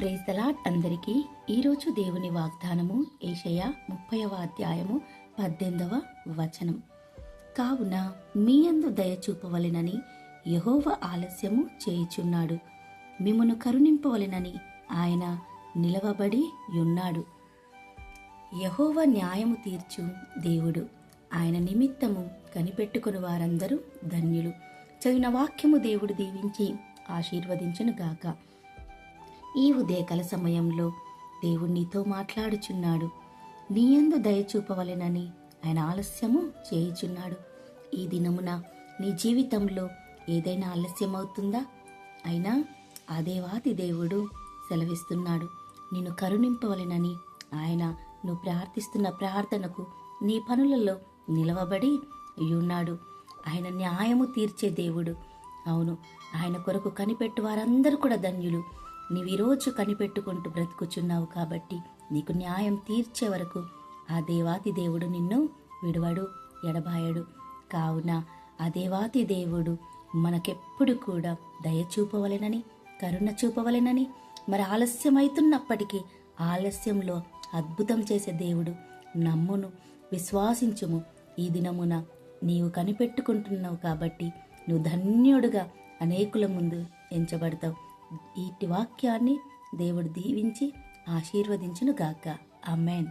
Praise the lord అందరికీ. ఈరోజు దేవుని వాగ్దానము యెషయా 30వ అధ్యాయము 18వ వచనం. కావున మీ యందు దయ చూపవలెనని యెహోవా ఆలస్యము చేయుచున్నాడు, మిమ్మును కరుణింపవలెనని ఆయన నిలవబడి ఉన్నాడు. యెహోవా న్యాయము తీర్చు దేవుడు, ఆయన నిమిత్తము కనిపెట్టుకుని వారందరూ ధన్యులు. చదివిన వాక్యము దేవుడు దీవించి ఆశీర్వదించును గాక. ఈ ఉదయకాల సమయంలో దేవుడు నీతో మాట్లాడుచున్నాడు. నీ యందు దయ చూపవలెనని ఆయన ఆలస్యము చేయుచున్నాడు. ఈ దినమున నీ జీవితంలో ఏదైనా ఆలస్యం అవుతుందా? అయినా ఆ దేవాది దేవుడు సెలవిస్తున్నాడు, నిన్ను కరుణింపవలెనని ఆయన నువ్వు ప్రార్థిస్తున్న ప్రార్థనకు నీ పనులలో నిలవబడి ఉన్నాడు. ఆయన న్యాయము తీర్చే దేవుడు. అవును, ఆయన కొరకు కనిపెట్టు వారందరూ కూడా ధన్యులు. నీవు ఈరోజు కనిపెట్టుకుంటూ బ్రతుకుచున్నావు కాబట్టి నీకు న్యాయం తీర్చే వరకు ఆ దేవాతి దేవుడు నిన్ను విడువడు, ఎడబాయడు. కావున ఆ దేవాతి దేవుడు మనకెప్పుడు కూడా దయ చూపవలెనని, కరుణ చూపవలెనని, మరి ఆలస్యమైతున్నప్పటికీ ఆలస్యంలో అద్భుతం చేసే దేవుడు. నమ్మును, విశ్వాసించుము. ఈ దినమున నీవు కనిపెట్టుకుంటున్నావు కాబట్టి నువ్వు ధన్యుడుగా అనేకుల ముందు ఎంచబడతావు. ఈ వాక్యాన్ని దేవుడు దీవించి ఆశీర్వదించును గాక. ఆమేన్.